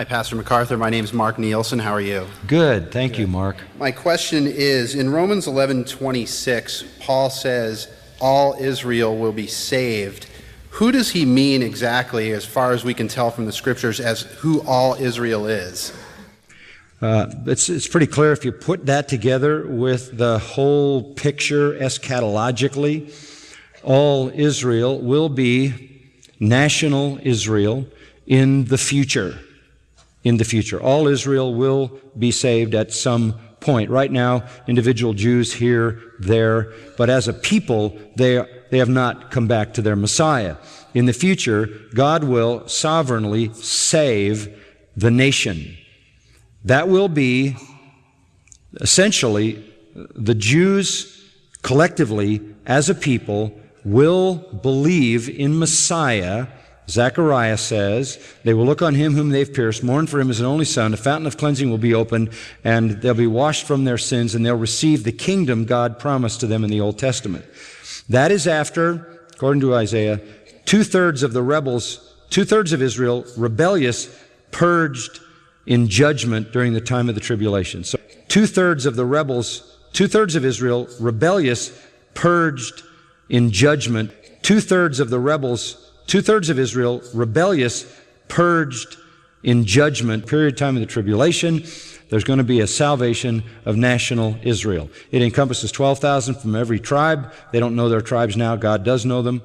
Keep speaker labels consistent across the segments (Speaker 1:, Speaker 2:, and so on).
Speaker 1: Pastor MacArthur. My name is Mark Nielsen. How are you?
Speaker 2: Good. Thank you, Mark.
Speaker 1: My question is, in Romans 11:26, Paul says, all Israel will be saved. Who does he mean exactly, as far as we can tell from the scriptures, as who all Israel is?
Speaker 2: It's pretty clear if you put that together with the whole picture eschatologically. All Israel will be national Israel in the future. In the future. All Israel will be saved at some point. Right now, individual Jews here, there, but as a people, they have not come back to their Messiah. In the future, God will sovereignly save the nation. That will be essentially the Jews collectively as a people will believe in Messiah. Zechariah says, they will look on him whom they've pierced, mourn for him as an only son, a fountain of cleansing will be opened, and they'll be washed from their sins, and they'll receive the kingdom God promised to them in the Old Testament. That is after, according to Isaiah, two-thirds of Israel, rebellious, purged in judgment during the time of the tribulation. So two-thirds of Israel, rebellious, purged in judgment. Two-thirds of Israel, rebellious, purged in judgment. Period of time of the tribulation, there's going to be a salvation of national Israel. It encompasses 12,000 from every tribe. They don't know their tribes now. God does know them.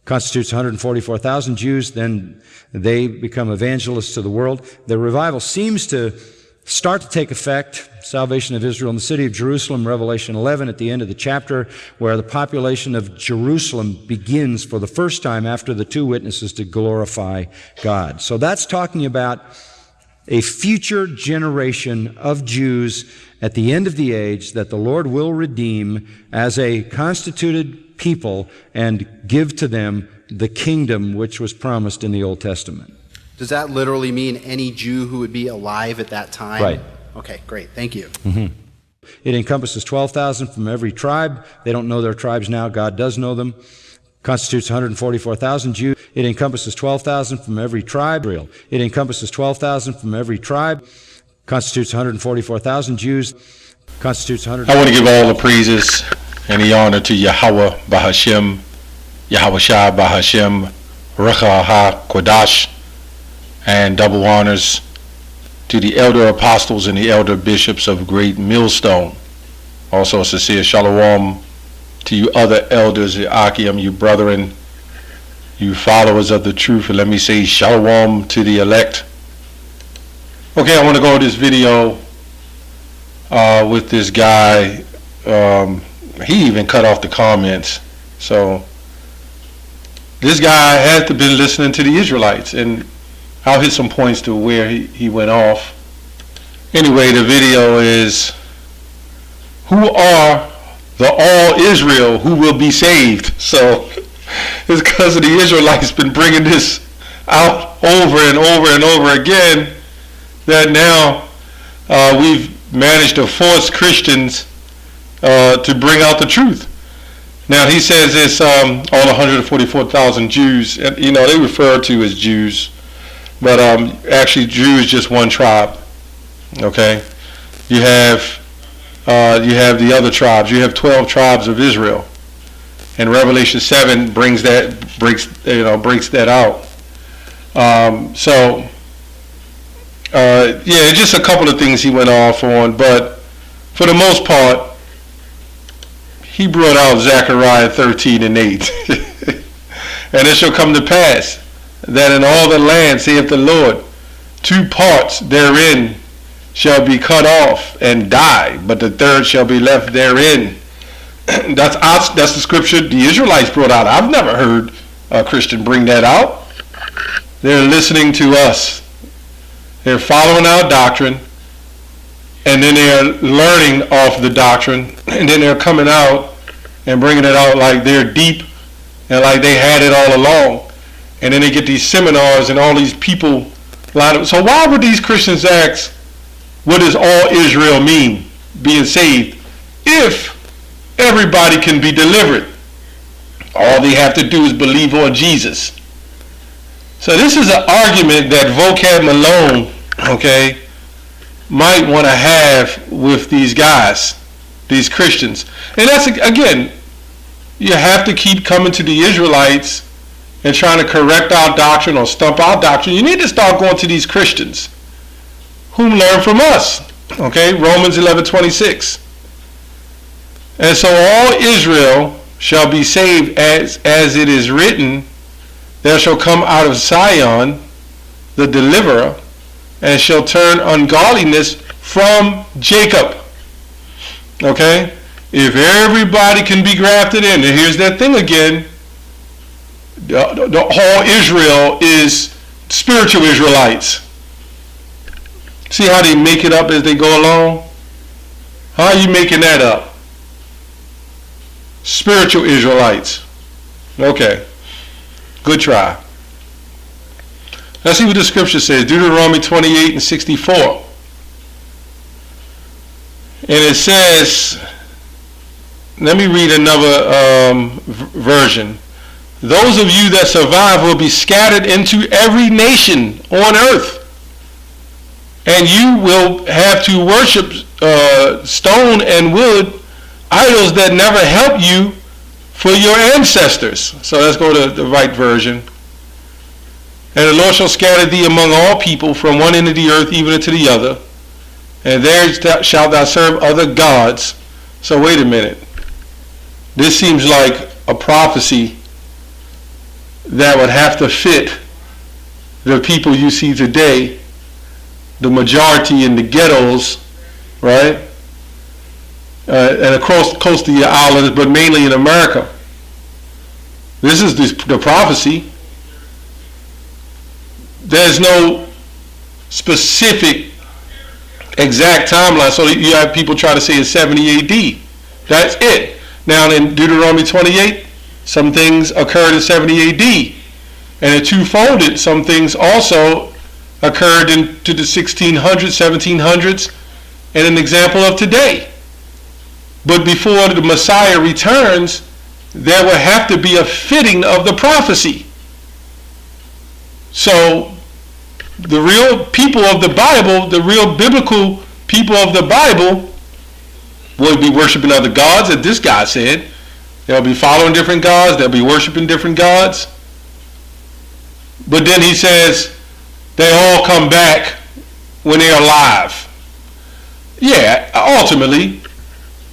Speaker 2: Constitutes 144,000 Jews. Then they become evangelists to the world. The revival seems to start to take effect. Salvation of Israel in the city of Jerusalem, Revelation 11 at the end of the chapter, where the population of Jerusalem begins for the first time after the two witnesses to glorify God. So that's talking about a future generation of Jews at the end of the age that the Lord will redeem as a constituted people and give to them the kingdom which was promised in the Old Testament.
Speaker 1: Does that literally mean any Jew who would be alive at that time?
Speaker 2: Right.
Speaker 1: Okay, great. Thank you.
Speaker 2: Mm-hmm. It encompasses 12,000 from every tribe. They don't know their tribes now. God does know them. Constitutes 144,000 Jews. It encompasses 12,000 from every tribe. It encompasses 12,000 from every tribe. Constitutes 144,000 Jews. Constitutes 100.
Speaker 3: I want to give all the praises and the honor to Yahweh Bahashem, Yahweh Shai Bahashem, Recha HaKodash, and double honors to the elder apostles and the elder bishops of Great Millstone. Also a sincere shalom to you other elders, the Akim, you brethren, you followers of the truth, and let me say shalom to the elect. Okay, I want to go to this video with this guy. He even cut off the comments. So this guy had to been listening to the Israelites, and I'll hit some points to where he went off. Anyway, the video is, who are the all Israel who will be saved? So it's because of the Israelites been bringing this out over and over and over again that now we've managed to force Christians to bring out the truth. Now he says it's all 144,000 Jews, and they refer to as Jews. But actually, Jew is just one tribe. Okay, you have the other tribes. You have 12 tribes of Israel, and Revelation 7 breaks that out. Yeah, just a couple of things he went off on, but for the most part, he brought out Zechariah 13:8, and it shall come to pass that in all the land, saith the Lord, two parts therein shall be cut off and die, but the third shall be left therein. That's the scripture the Israelites brought out. I've never heard a Christian bring that out. They're listening to us. They're following our doctrine, and then they're learning off the doctrine, and then they're coming out and bringing it out like they're deep and like they had it all along. And then they get these seminars and all these people line up. So why would these Christians ask, what does all Israel mean, being saved, if everybody can be delivered? All they have to do is believe on Jesus. So this is an argument that Vocab Malone okay, might want to have with these guys, these Christians. And that's, again, you have to keep coming to the Israelites and trying to correct our doctrine or stump our doctrine. You need to start going to these Christians whom learn from us. Okay, Romans 11:26. And so all Israel shall be saved, as it is written, there shall come out of Zion the deliverer, and shall turn ungodliness from Jacob. Okay? If everybody can be grafted in, and here's that thing again, the whole Israel is spiritual Israelites. See how they make it up as they go along? How are you making that up? Spiritual Israelites. Okay. Good try. Let's see what the scripture says. Deuteronomy 28:64. And it says, let me read another version. Those of you that survive will be scattered into every nation on earth. And you will have to worship stone and wood, idols that never helped you for your ancestors. So let's go to the right version. And the Lord shall scatter thee among all people from one end of the earth even unto the other. And there shalt thou serve other gods. So wait a minute. This seems like a prophecy that would have to fit the people you see today, the majority in the ghettos, right? And across the islands, but mainly in America. This is the prophecy. There's no specific exact timeline, so you have people try to say it's 70 AD. That's it. Now in Deuteronomy 28, some things occurred in 70 AD. And in two-folded, some things also occurred into the 1600s, 1700s, and an example of today. But before the Messiah returns, there will have to be a fitting of the prophecy. So the real people of the Bible, the real biblical people of the Bible, will be worshiping other gods, as this guy said. They'll be following different gods. They'll be worshiping different gods. But then he says they all come back when they're alive. Yeah, ultimately,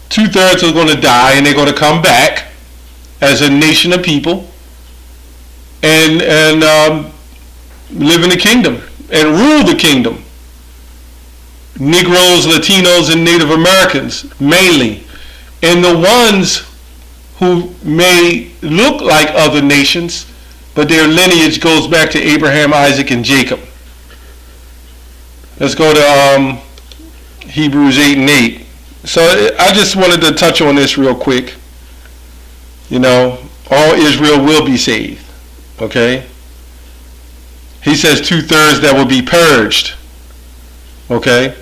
Speaker 3: 2/3 are going to die and they're going to come back as a nation of people and live in the kingdom and rule the kingdom. Negroes, Latinos, and Native Americans mainly. And the ones who may look like other nations, but their lineage goes back to Abraham, Isaac, and Jacob. Let's go to Hebrews 8:8. So I just wanted to touch on this real quick. You know, all Israel will be saved. Okay? He says 2/3 that will be purged. Okay?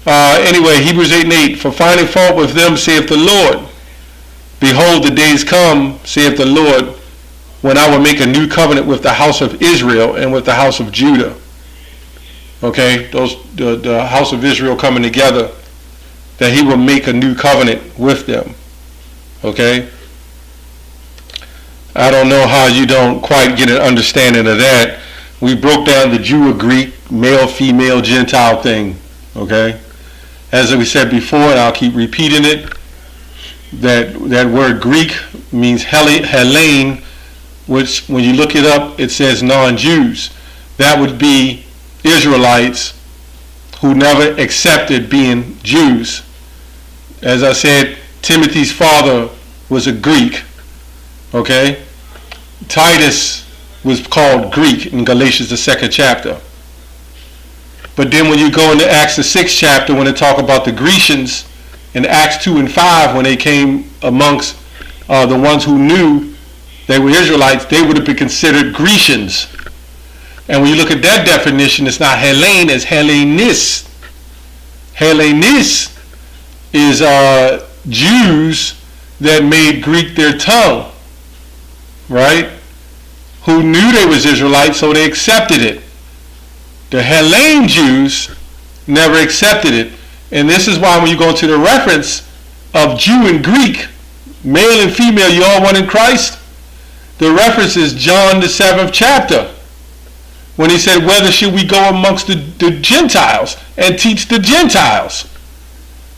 Speaker 3: Anyway, Hebrews 8:8. For finding fault with them, saith the Lord, behold, the days come, saith the Lord, when I will make a new covenant with the house of Israel and with the house of Judah. Okay? The house of Israel coming together, that he will make a new covenant with them. Okay? I don't know how you don't quite get an understanding of that. We broke down the Jew or Greek, male, female, Gentile thing. Okay? As we said before, and I'll keep repeating it, that word Greek means Hellene, which when you look it up, it says non-Jews. That would be Israelites who never accepted being Jews. As I said, Timothy's father was a Greek. Okay? Titus was called Greek in Galatians the 2nd chapter. But then when you go into Acts the 6th chapter, when they talk about the Grecians, in Acts 2 and 5, when they came amongst the ones who knew they were Israelites, they would have been considered Grecians. And when you look at that definition, it's not Hellene, it's Hellenis. Hellenis is Jews that made Greek their tongue, right? Who knew they was Israelites, so they accepted it. The Hellene Jews never accepted it. And this is why when you go to the reference of Jew and Greek, male and female, you all one in Christ, the reference is John the 7th chapter, when he said, whether should we go amongst the Gentiles and teach the Gentiles?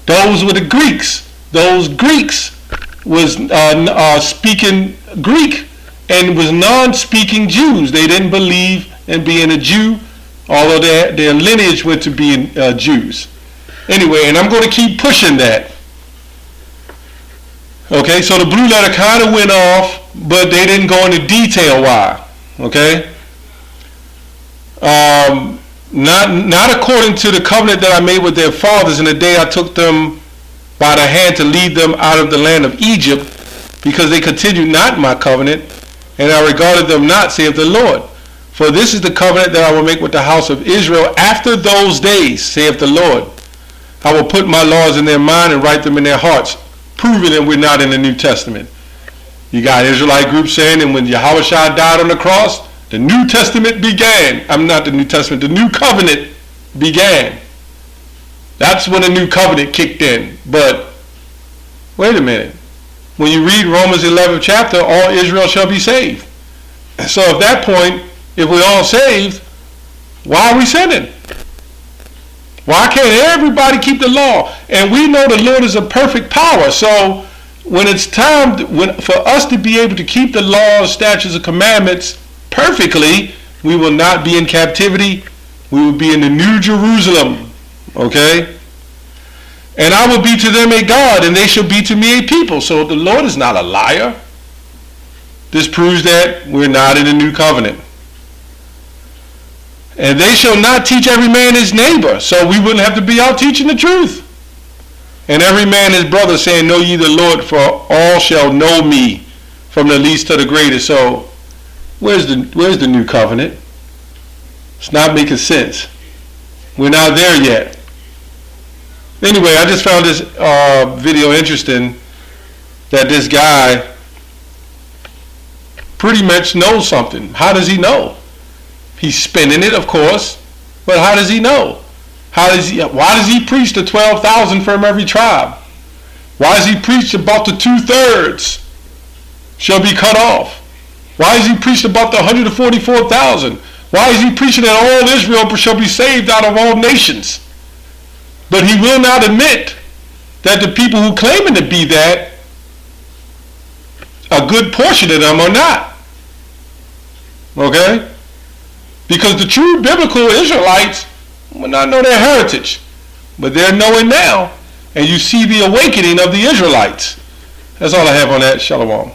Speaker 3: Those were the Greeks. Those Greeks was speaking Greek and was non-speaking Jews. They didn't believe in being a Jew, although their lineage went to being Jews. Anyway, and I'm going to keep pushing that. Okay, so the blue letter kind of went off, but they didn't go into detail why. Okay? Not according to the covenant that I made with their fathers in the day I took them by the hand to lead them out of the land of Egypt, because they continued not in my covenant, and I regarded them not, saith the Lord. For this is the covenant that I will make with the house of Israel after those days, saith the Lord. I will put my laws in their mind and write them in their hearts, proving that we're not in the New Testament. You got Israelite groups saying, and when Yahushua died on the cross, the New Testament began. I'm not the New Testament, the New Covenant began. That's when the New Covenant kicked in. But wait a minute. When you read Romans 11th chapter, all Israel shall be saved. So at that point, if we're all saved, why are we sinning? Why can't everybody keep the law? And we know the Lord is a perfect power. So when it's time for us to be able to keep the laws, statutes, and commandments perfectly, we will not be in captivity. We will be in the New Jerusalem. Okay? And I will be to them a God, and they shall be to me a people. So the Lord is not a liar. This proves that we're not in the new covenant. And they shall not teach every man his neighbor, so we wouldn't have to be out teaching the truth. And every man his brother, saying, know ye the Lord, for all shall know me, from the least to the greatest. So where's the new covenant? It's not making sense. We're not there yet. Anyway, I just found this video interesting, that this guy pretty much knows something. How does he know? He's spinning it, of course, but how does he know? Why does he preach to 12,000 from every tribe? Why does he preach about the 2/3 shall be cut off? Why does he preach about the 144,000? Why is he preaching that all Israel shall be saved out of all nations? But he will not admit that the people who claiming to be that, a good portion of them are not. Okay? Because the true biblical Israelites will not know their heritage. But they're knowing now. And you see the awakening of the Israelites. That's all I have on that. Shalom.